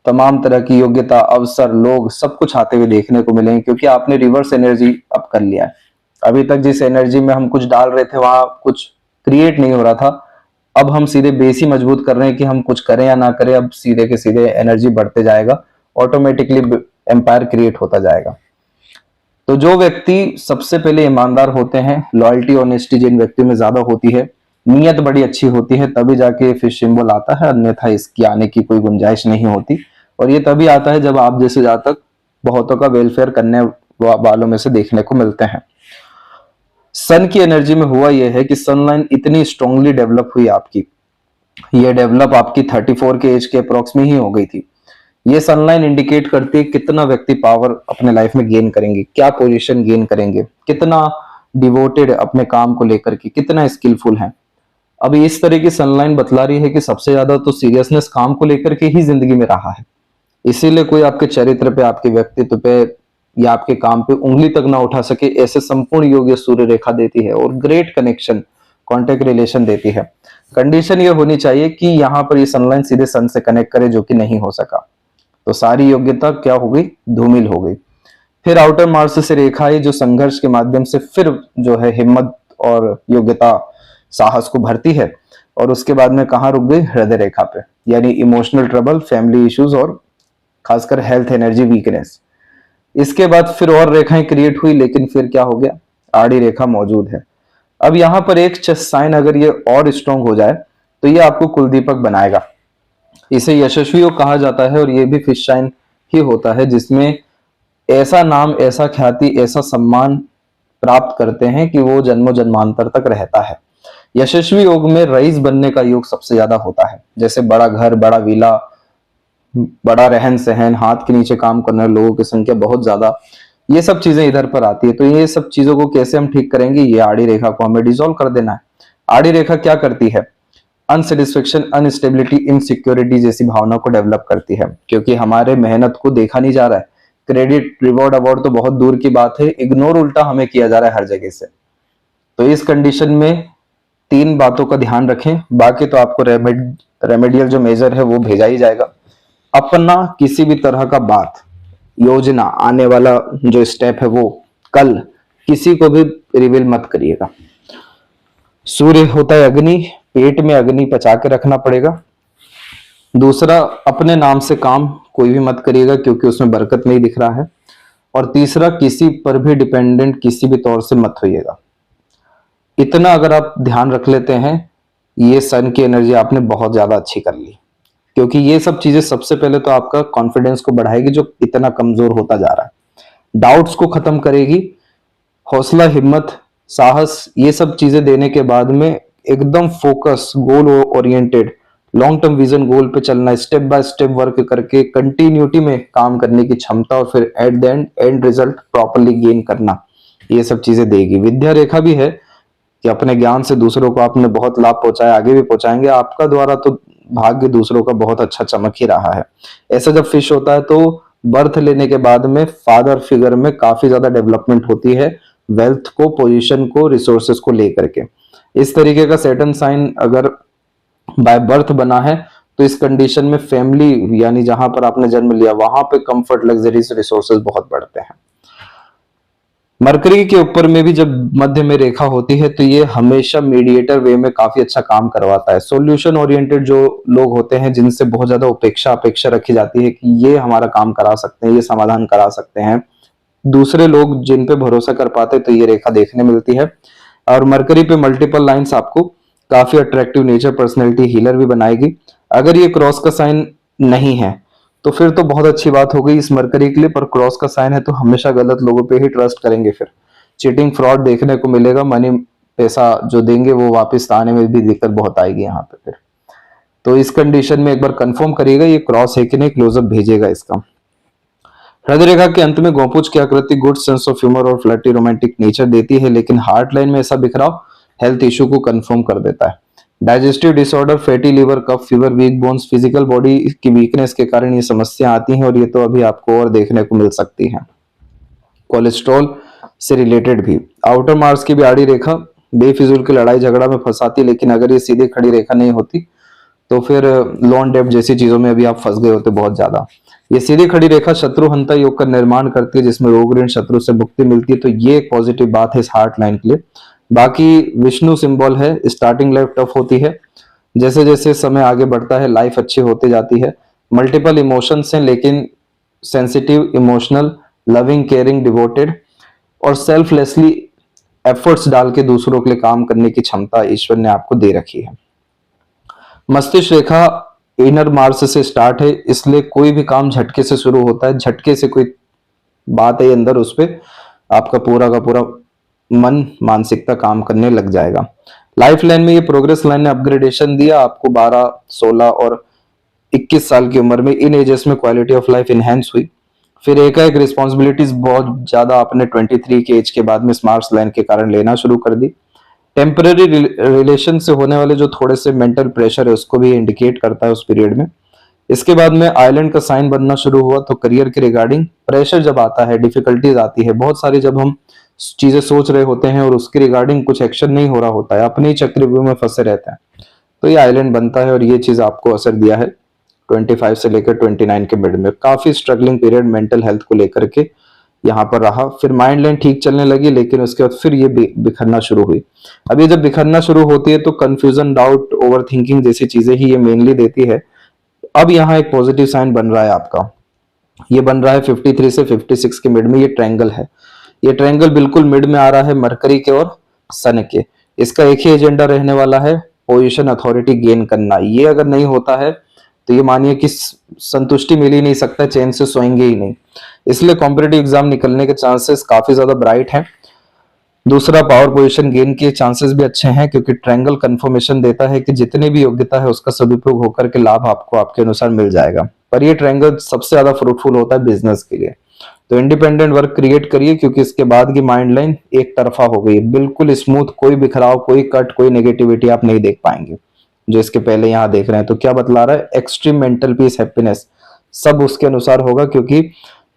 [SPEAKER 1] तमाम तरह की योग्यता, अवसर, लोग सब कुछ आते हुए देखने को मिलेंगे, क्योंकि आपने रिवर्स एनर्जी अप कर लिया है। अभी तक जिस एनर्जी में हम कुछ डाल रहे थे वहां कुछ क्रिएट नहीं हो रहा था, अब हम सीधे बेस ही मजबूत कर रहे हैं कि हम कुछ करें या ना करें, अब सीधे के सीधे एनर्जी बढ़ते जाएगा, ऑटोमेटिकली एम्पायर क्रिएट होता जाएगा। तो जो व्यक्ति सबसे पहले ईमानदार होते हैं, लॉयल्टी ऑनेस्टी जिन व्यक्तियों में ज्यादा होती है, नीयत बड़ी अच्छी होती है, तभी जाके फिश सिंबल आता है, अन्यथा इसकी आने की कोई गुंजाइश नहीं होती। और ये तभी आता है जब आप जैसे जातक बहुतों का वेलफेयर करने वालों में से देखने को मिलते हैं। सन की एनर्जी में हुआ यह है कि सनलाइन इतनी स्ट्रांगली डेवलप हुई आपकी, ये डेवलप आपकी 34 के एज के अप्रोक्स में ही हो गई थी। ये सनलाइन इंडिकेट करती है कितना व्यक्ति पावर अपने लाइफ में गेन करेंगे, क्या पोजीशन गेन करेंगे, कितना डिवोटेड अपने काम को लेकर के, कितना स्किलफुल है। अब इस तरह की सनलाइन बतला रही है कि सबसे ज्यादा तो सीरियसनेस काम को लेकर के ही जिंदगी में रहा है, इसीलिए कोई आपके चरित्र पे, आपके व्यक्तित्व पे या आपके काम पे उंगली तक ना उठा सके, ऐसे संपूर्ण योग ये सूर्य रेखा देती है और ग्रेट कनेक्शन, कॉन्टेक्ट रिलेशन देती है। कंडीशन ये होनी चाहिए कि यहाँ पर ये सनलाइन सीधे सन से कनेक्ट करे, जो कि नहीं हो सका, तो सारी योग्यता क्या हो गई? धूमिल हो गई। फिर आउटर मार्स से रेखा है जो संघर्ष के माध्यम से फिर जो है हिम्मत और योग्यता, साहस को भरती है, और उसके बाद में कहाँ रुक गई? हृदय रेखा पे, यानी इमोशनल ट्रबल, फैमिली इश्यूज और खासकर हेल्थ, एनर्जी, वीकनेस। इसके बाद फिर और रेखाएं क्रिएट हुई, लेकिन फिर क्या हो गया? आड़ी रेखा मौजूद है। अब यहां पर एक चेस साइन अगर ये और स्ट्रांग हो जाए तो ये आपको कुलदीपक बनाएगा। इसे यशस्वी योग कहा जाता है, और ये भी फिश साइन ही होता है जिसमें ऐसा नाम, ऐसा ख्याति, ऐसा सम्मान प्राप्त करते हैं कि वो जन्मों जन्मांतर तक रहता है। यशस्वी योग में रईस बनने का योग सबसे ज्यादा होता है, जैसे बड़ा घर, बड़ा विला, बड़ा रहन सहन, हाथ के नीचे काम करने लोगों की संख्या बहुत ज्यादा, ये सब चीजें इधर पर आती है। तो ये सब चीजों को कैसे हम ठीक करेंगे? ये आड़ी रेखा को हमें डिसॉल्व कर देना है। आड़ी रेखा क्या करती है? अनसेटिस्फेक्शन, अनस्टेबिलिटी, इनसिक्योरिटी जैसी भावना को डेवलप करती है, क्योंकि हमारे मेहनत को देखा नहीं जा रहा है। क्रेडिट, रिवॉर्ड, अवार्ड तो बहुत दूर की बात है, इग्नोर उल्टा हमें किया जा रहा है हर जगह से। तो इस कंडीशन में 3 बातों का ध्यान रखें, बाकी तो आपको रेमेडियल जो मेजर है वो भेजा ही जाएगा। अपना किसी भी तरह का बात, योजना, आने वाला जो स्टेप है वो कल किसी को भी रिवील मत करिएगा। सूर्य होता है अग्नि, पेट में अग्नि पचा के रखना पड़ेगा। दूसरा, अपने नाम से काम कोई भी मत करिएगा क्योंकि उसमें बरकत नहीं दिख रहा है। और तीसरा, किसी पर भी डिपेंडेंट किसी भी तौर से मत होइएगा। इतना अगर आप ध्यान रख लेते हैं, ये सन की एनर्जी आपने बहुत ज्यादा अच्छी कर ली, क्योंकि ये सब चीजें सबसे पहले तो आपका कॉन्फिडेंस को बढ़ाएगी जो इतना कमजोर होता जा रहा है, डाउट्स को खत्म करेगी, हौसला, हिम्मत, साहस, ये सब चीजें देने के बाद में एकदम focus, goal oriented, long term vision goal पे चलना, स्टेप बाय स्टेप वर्क करके कंटिन्यूटी में काम करने की क्षमता और फिर at the end result properly gain करना, ये सब चीजें देगी। विद्या रेखा भी है कि अपने ज्ञान से दूसरों को आपने बहुत लाभ पहुंचाया, आगे भी पहुंचाएंगे। आपका द्वारा तो भाग्य दूसरों का बहुत अच्छा चमक ही रहा है। ऐसा जब फिश होता है तो बर्थ लेने के बाद में फादर फिगर में काफी ज्यादा डेवलपमेंट होती है, वेल्थ को, पोजीशन को, रिसोर्सेस को लेकर के। इस तरीके का सेटन साइन अगर बाय बर्थ बना है तो इस कंडीशन में फैमिली यानी जहां पर आपने जन्म लिया वहां पे कंफर्ट, लग्जरीज, रिसोर्सेज बहुत बढ़ते हैं। मरकरी के ऊपर में भी जब मध्य में रेखा होती है तो ये हमेशा मीडिएटर वे में काफी अच्छा काम करवाता है। सॉल्यूशन ओरिएंटेड जो लोग होते हैं, जिनसे बहुत ज्यादा अपेक्षा रखी जाती है कि ये हमारा काम करा सकते हैं, ये समाधान करा सकते हैं, दूसरे लोग जिन पे भरोसा कर पाते, तो ये रेखा देखने मिलती है। और मरकरी पे मल्टीपल लाइंस आपको काफी अट्रैक्टिव नेचर, पर्सनैलिटी, हीलर भी बनाएगी। अगर ये क्रॉस का साइन नहीं है तो फिर तो बहुत अच्छी बात हो गई इस मरकरी के लिए, पर क्रॉस का साइन है तो हमेशा गलत लोगों पे ही ट्रस्ट करेंगे, फिर चीटिंग, फ्रॉड देखने को मिलेगा, मनी, पैसा जो देंगे वो वापस आने में भी दिक्कत बहुत आएगी यहाँ पे। फिर तो इस कंडीशन में एक बार कंफर्म करिएगा ये क्रॉस है कि नहीं, क्लोजअप भेजिएगा इसका। हृदय रेखा के अंत में गोपूज की आकृति गुड सेंस ऑफ ह्यूमर और फ्लर्टी रोमांटिक नेचर देती है, लेकिन हार्ट लाइन में ऐसा बिखराव हेल्थ इश्यू को कंफर्म कर देता है। Digestive disorder, fatty liver, cough fever, weak bones, physical body की वीकनेस के कारण ये समस्या आती हैं और ये तो अभी आपको और देखने को मिल सकती हैं। कोलेस्ट्रॉल से रिलेटेड भी आउटर मार्स की भी आड़ी रेखा बेफिजूल की लड़ाई झगड़ा में फंसाती, लेकिन अगर ये सीधी खड़ी रेखा नहीं होती तो फिर लोन डेब्ट जैसी चीजों में अभी आप फंस गए होते बहुत ज्यादा। ये सीधी खड़ी रेखा शत्रु हंता योग का निर्माण करती है, जिसमें रोग ऋण शत्रु से मुक्ति मिलती है, तो ये एक पॉजिटिव बात है इस हार्ट लाइन के लिए। बाकी विष्णु सिंबल है, स्टार्टिंग लाइफ टफ होती है, जैसे जैसे समय आगे बढ़ता है लाइफ अच्छी होती जाती है। मल्टीपल इमोशंस हैं लेकिन sensitive, emotional, loving, caring, devoted और सेल्फलेसली एफर्ट्स डाल के दूसरों के लिए काम करने की क्षमता ईश्वर ने आपको दे रखी है। मस्तिष्क रेखा इनर मार्स से स्टार्ट है, इसलिए कोई भी काम झटके से शुरू होता है, झटके से कोई बात है अंदर, उस पे आपका पूरा का पूरा मन, मानसिकता काम करने लग जाएगा। लाइफ लाइन में ये प्रोग्रेस लाइन ने अपग्रेडेशन दिया आपको 12, 16 और 21 साल की उम्र में, इन एजेस में क्वालिटी ऑफ लाइफ इनहेंस हुई। फिर एक रिस्पॉन्सिबिलिटीज बहुत ज्यादा आपने 23 के एज के बाद में स्मार्ट लाइन के कारण लेना शुरू कर दी। टेम्पररी रिलेशन से होने वाले जो थोड़े से मेंटल प्रेशर है उसको भी इंडिकेट करता है उस पीरियड में। इसके बाद में आइलैंड का साइन बनना शुरू हुआ, तो करियर के रिगार्डिंग प्रेशर जब आता है, डिफिकल्टीज आती है बहुत सारी, जब हम चीजें सोच रहे होते हैं और उसके रिगार्डिंग कुछ एक्शन नहीं हो रहा होता है, अपने ही चक्रव्यूह में फंसे रहते हैं, तो ये आइलैंड बनता है और ये चीज आपको असर दिया है 25 से लेकर 29 के मिड में। काफी स्ट्रगलिंग पीरियड मेंटल हेल्थ को लेकर के यहाँ पर रहा। फिर माइंड लाइन ठीक चलने लगी, लेकिन उसके बाद फिर ये बिखरना शुरू हुई। अब ये जब बिखरना शुरू होती है तो कंफ्यूजन, डाउट, ओवर थिंकिंग जैसी चीजें ही ये मेनली देती है। अब यहाँ एक पॉजिटिव साइन बन रहा है आपका, ये बन रहा है 53 से 56 के मिड में, ये ट्रायंगल है। ये ट्रायंगल बिल्कुल मिड में आ रहा है मरकरी के और सन के। इसका एक ही एजेंडा रहने वाला है, पोजीशन, अथॉरिटी गेन करना। ये अगर नहीं होता है तो ये मानिए कि संतुष्टि मिल ही नहीं सकता, चैन से सोएंगे ही नहीं। इसलिए कॉम्पिटिटिव एग्जाम निकलने के चांसेस काफी ज्यादा ब्राइट हैं। दूसरा, पावर पोजीशन गेन के चांसेस भी अच्छे हैं, क्योंकि ट्रायंगल कंफर्मेशन देता है कि जितनी भी योग्यता है उसका सदुपयोग होकर के लाभ आपको आपके अनुसार मिल जाएगा। पर ये ट्रायंगल सबसे ज्यादा फ्रूटफुल होता है बिजनेस के लिए। तो इंडिपेंडेंट वर्क क्रिएट करिए, क्योंकि इसके बाद की माइंड लाइन एक तरफा हो गई, बिल्कुल स्मूथ, कोई बिखराव, कोई कट, कोई नेगेटिविटी आप नहीं देख पाएंगे जो इसके पहले यहाँ देख रहे हैं। तो क्या बतला रहा है, एक्सट्रीम मेंटल पीस, हैप्पीनेस सब उसके अनुसार होगा, क्योंकि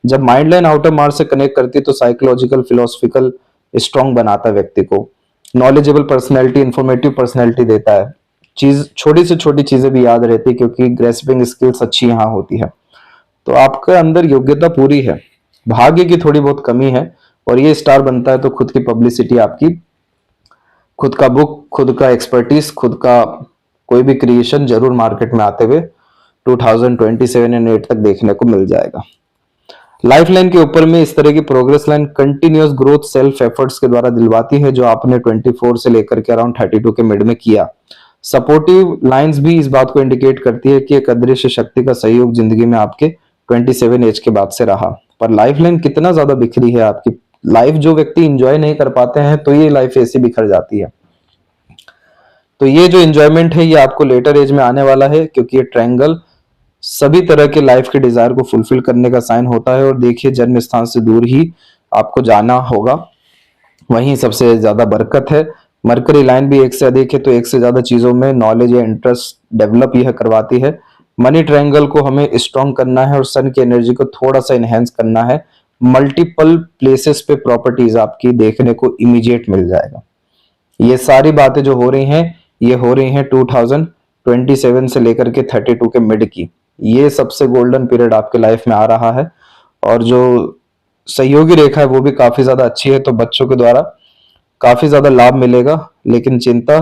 [SPEAKER 1] जब माइंड लाइन आउटर मार्स से कनेक्ट करती है तो साइकोलॉजिकल, फिलोसफिकल स्ट्रॉन्ग बनाता है व्यक्ति को, नॉलेजेबल पर्सनैलिटी, इंफॉर्मेटिव पर्सनैलिटी देता है, चीज छोटी से छोटी चीजें भी याद रहती है क्योंकि ग्रेस्पिंग स्किल्स अच्छी यहाँ होती है। तो आपके अंदर योग्यता पूरी है, भाग्य की थोड़ी बहुत कमी है, और ये स्टार बनता है तो खुद की पब्लिसिटी आपकी, खुद का बुक, खुद का एक्सपर्टीज, खुद का कोई भी क्रिएशन जरूर मार्केट में आते हुए 2027 एंड 8 तक देखने को मिल जाएगा। लाइफ लाइन के ऊपर में इस तरह की progress line continuous growth self efforts के द्वारा दिलवाती है, जो आपने 24 से लेकर के अराउंड 32 के मिड में किया। सपोर्टिव लाइंस भी इस बात को इंडिकेट करती है कि एक अदृश्य शक्ति का सहयोग जिंदगी में आपके 27 एज के बाद से रहा। पर लाइफ लाइन कितना ज्यादा बिखरी है आपकी लाइफ, जो व्यक्ति इंजॉय नहीं कर पाते हैं तो ये लाइफ ऐसी बिखर जाती है। तो ये जो एंजॉयमेंट है ये आपको लेटर एज में आने वाला है, क्योंकि ये ट्रायंगल सभी तरह के लाइफ के डिजायर को फुलफिल करने का साइन होता है। और देखिए, जन्म स्थान से दूर ही आपको जाना होगा, वहीं सबसे ज्यादा बरकत है। मरकरी लाइन भी एक से अधिक है, तो एक से ज्यादा चीजों में नॉलेज या इंटरेस्ट डेवलप यह करवाती है। मनी ट्रायंगल को हमें स्ट्रॉन्ग करना है और सन की एनर्जी को थोड़ा सा इनहेंस करना है। मल्टीपल प्लेसेस पे प्रॉपर्टीज आपकी देखने को इमीडिएट मिल जाएगा। ये सारी बातें जो हो रही हैं, ये हो रही हैं 2027 से लेकर के 32 के मिड की। ये सबसे गोल्डन पीरियड आपके लाइफ में आ रहा है। और जो सहयोगी रेखा है वो भी काफी ज्यादा अच्छी है, तो बच्चों के द्वारा काफी ज्यादा लाभ मिलेगा। लेकिन चिंता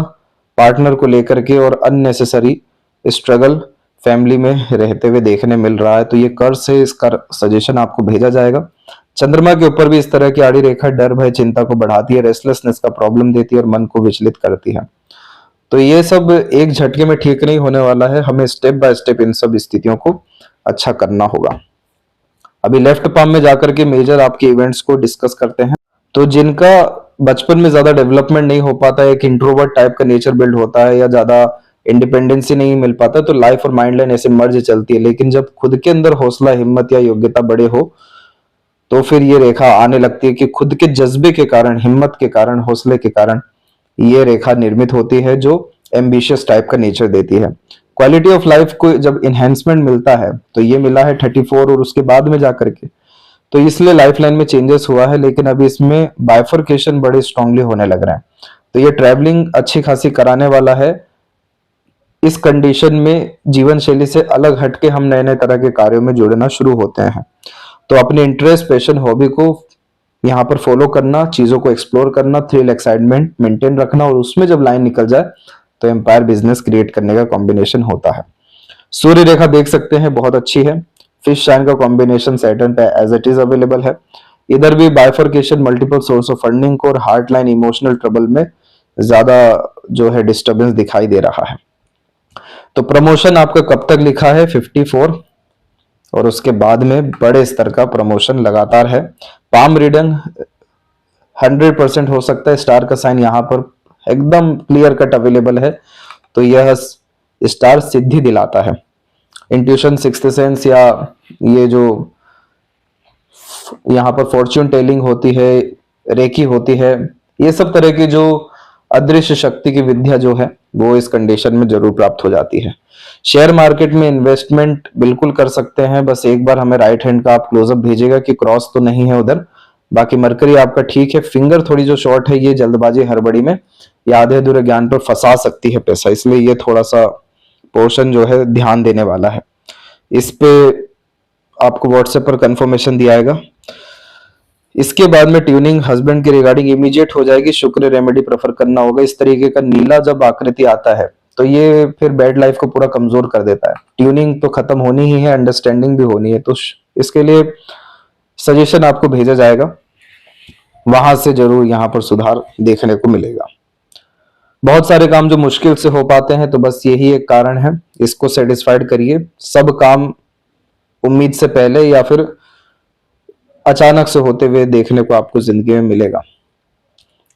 [SPEAKER 1] पार्टनर को लेकर के और अननेसेसरी स्ट्रगल फैमिली में रहते हुए देखने मिल रहा है। तो ये कर्ज है, इसका सजेशन आपको भेजा जाएगा। चंद्रमा के ऊपर भी इस तरह की आड़ी रेखा डर भय चिंता को बढ़ाती है, रेस्टलेसनेस का प्रॉब्लम देती है और मन को विचलित करती है। तो ये सब एक झटके में ठीक नहीं होने वाला है, हमें स्टेप बाय स्टेप इन सब स्थितियों को अच्छा करना होगा। अभी लेफ्ट पाम में जाकर के मेजर आपके इवेंट्स को डिस्कस करते हैं। तो जिनका बचपन में ज्यादा डेवलपमेंट नहीं हो पाता है, एक इंट्रोवर्ट टाइप का नेचर बिल्ड होता है या ज्यादा इंडिपेंडेंसी नहीं मिल पाता, तो लाइफ और माइंड लाइन ऐसे मर्ज चलती है। लेकिन जब खुद के अंदर हौसला, हिम्मत या योग्यता बड़े हो, तो फिर ये रेखा आने लगती है कि खुद के जज्बे के कारण, हिम्मत के कारण, हौसले के कारण ये रेखा निर्मित होती है, जो एम्बिशियस टाइप का नेचर देती है। क्वालिटी ऑफ लाइफ को जब इन्हेंसमेंट मिलता है, तो ये मिला है 34 और उसके बाद में जाकर के, तो इसलिए लाइफ लाइन में चेंजेस हुआ है। लेकिन अभी इसमें बाइफर्केशन बड़े स्ट्रांगली होने लग रहे हैं। तो ये ट्रैवलिंग अच्छी खासी कराने वाला है। इस कंडीशन में जीवन शैली से अलग हटके हम नए नए तरह के कार्यों में जुड़ना शुरू होते हैं। तो अपने इंटरेस्ट, पैशन, हॉबी को यहाँ पर फॉलो करना, चीजों को एक्सप्लोर करना, थ्रिल, एक्साइटमेंट मेंटेन रखना, और उसमें जब लाइन निकल जाए तो एम्पायर बिजनेस क्रिएट करने का कॉम्बिनेशन होता है। सूर्य रेखा देख सकते हैं, बहुत अच्छी है। फिश साइन का कॉम्बिनेशन सैटर्न पे एज इट इज अवेलेबल है। इधर भी bifurcation multiple source of funding को और हार्ट लाइन इमोशनल ट्रबल में ज्यादा जो है डिस्टर्बेंस दिखाई दे रहा है। तो प्रमोशन आपका कब तक लिखा है? 54, और उसके बाद में बड़े स्तर का प्रमोशन लगातार है। पाम रीडिंग 100% हो सकता है। स्टार का साइन यहाँ पर एकदम क्लियर कट अवेलेबल है, तो यह स्टार सिद्धि दिलाता है। इंट्यूशन, सिक्स्थ सेंस, या ये जो यहाँ पर फॉर्च्यून टेलिंग होती है, रेकी होती है, ये सब तरह की जो अदृश्य शक्ति की विद्या जो है वो इस कंडीशन में जरूर प्राप्त हो जाती है। शेयर मार्केट में इन्वेस्टमेंट बिल्कुल कर सकते हैं, बस एक बार हमें राइट हैंड का आप क्लोजअप भेजिएगा कि क्रॉस तो नहीं है उधर। बाकी मरकरी आपका ठीक है, फिंगर थोड़ी जो शॉर्ट है, ये जल्दबाजी हड़बड़ी में या आधे अधूरे ज्ञान पर फंसा सकती है पैसा, इसलिए ये थोड़ा सा पोर्शन जो है ध्यान देने वाला है। इस पे आपको व्हाट्सएप पर कंफर्मेशन दिया आएगा। इसके बाद में ट्यूनिंग हस्बैंड के रिगार्डिंग इमीडिएट हो जाएगी। शुक्र रेमेडी प्रेफर करना होगा। इस तरीके का नीला जब आकृति आता है तो ये फिर बैड लाइफ को पूरा कमजोर कर देता है। ट्यूनिंग तो खत्म होनी ही है, अंडरस्टैंडिंग भी होनी है, तो इसके लिए सजेशन आपको भेजा जाएगा, वहां से जरूर यहाँ पर सुधार देखने को मिलेगा। बहुत सारे काम जो मुश्किल से हो पाते हैं, तो बस यही एक कारण है, इसको सेटिस्फाइड करिए। सब काम उम्मीद से पहले या फिर अचानक से होते हुए देखने को आपको जिंदगी में मिलेगा।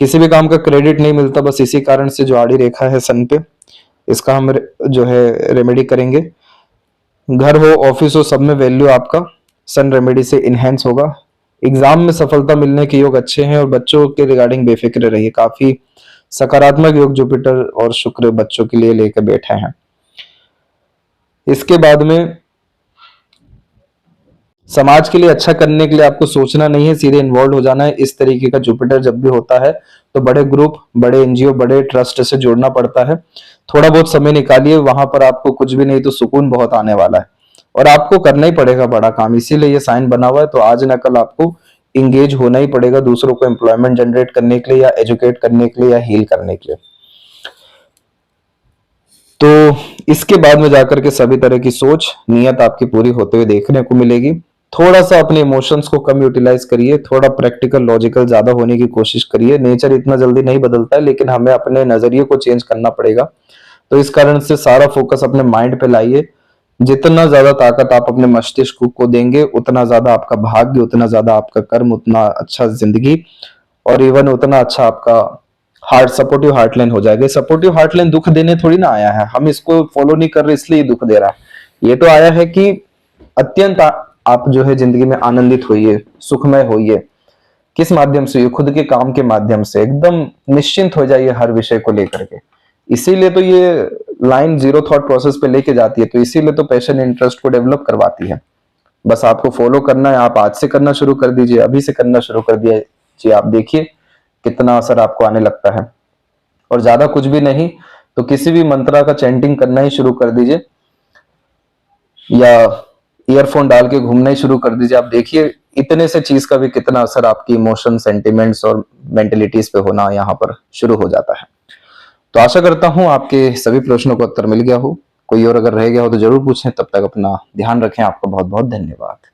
[SPEAKER 1] किसी भी काम का क्रेडिट नहीं मिलता, बस इसी कारण से जो आड़ी रेखा है सन पे, इसका हम जो है रेमेडी करेंगे। घर हो, ऑफिस हो, सब में वैल्यू आपका सन रेमेडी से इनहेंस होगा। एग्जाम में सफलता मिलने के योग अच्छे हैं, और बच्चों के रिगार्डिंग बेफिक्र रहिए। काफी सकारात्मक योग जुपिटर और शुक्र बच्चों के लिए लेकर बैठे हैं। इसके बाद में समाज के लिए अच्छा करने के लिए आपको सोचना नहीं है, सीधे इन्वॉल्व हो जाना है। इस तरीके का जुपिटर जब भी होता है तो बड़े ग्रुप, बड़े एनजीओ, बड़े ट्रस्ट से जोड़ना पड़ता है। थोड़ा बहुत समय निकालिए, वहां पर आपको कुछ भी नहीं तो सुकून बहुत आने वाला है, और आपको करना ही पड़ेगा बड़ा काम, इसीलिए ये साइन बना हुआ है। तो आज न कल आपको इंगेज होना ही पड़ेगा दूसरों को एम्प्लॉयमेंट जनरेट करने के लिए, या एजुकेट करने के लिए, या हील करने के लिए। तो इसके बाद में जाकर के सभी तरह की सोच, नियत आपकी पूरी होते हुए देखने को मिलेगी। थोड़ा सा अपने इमोशंस को कम यूटिलाइज करिए, थोड़ा प्रैक्टिकल, लॉजिकल ज्यादा होने की कोशिश करिए। नेचर इतना जल्दी नहीं बदलता है, लेकिन हमें अपने नजरिए को चेंज करना पड़ेगा। तो इस कारण से सारा फोकस अपने माइंड पे लाइए। जितना ज्यादा ताकत आप अपने मस्तिष्क को देंगे, उतना ज्यादा आपका भाग्य, उतना ज्यादा आपका कर्म, उतना अच्छा जिंदगी, और इवन उतना अच्छा आपका हार्ट सपोर्टिव हार्टलाइन हो जाएगा। सपोर्टिव हार्टलाइन दुख देने थोड़ी ना आया है, हम इसको फॉलो नहीं कर रहे इसलिए दुख दे रहा है। ये तो आया है कि अत्यंत आप जो है जिंदगी में आनंदित होइए, सुखमय होइए। किस माध्यम से? खुद के काम के माध्यम से एकदम निश्चिंत हो जाइए हर विषय को लेकर के। इसीलिए तो ये लाइन जीरो थॉट प्रोसेस पे लेके जाती है, तो इसीलिए तो पैशन इंटरेस्ट को डेवलप करवाती है। बस आपको फॉलो करना है, आप आज से करना शुरू कर दीजिए, अभी से करना शुरू कर दीजिए, आप देखिए कितना असर आपको आने लगता है। और ज्यादा कुछ भी नहीं तो किसी भी मंत्रा का चैंटिंग करना ही शुरू कर दीजिए, या ईयरफोन डाल के घूमना ही शुरू कर दीजिए। आप देखिए इतने से चीज का भी कितना असर आपकी इमोशन, सेंटिमेंट्स और मेंटलिटीज पे होना यहाँ पर शुरू हो जाता है। तो आशा करता हूं आपके सभी प्रश्नों का उत्तर मिल गया हो। कोई और अगर रह गया हो तो जरूर पूछें। तब तक अपना ध्यान रखें। आपका बहुत बहुत धन्यवाद।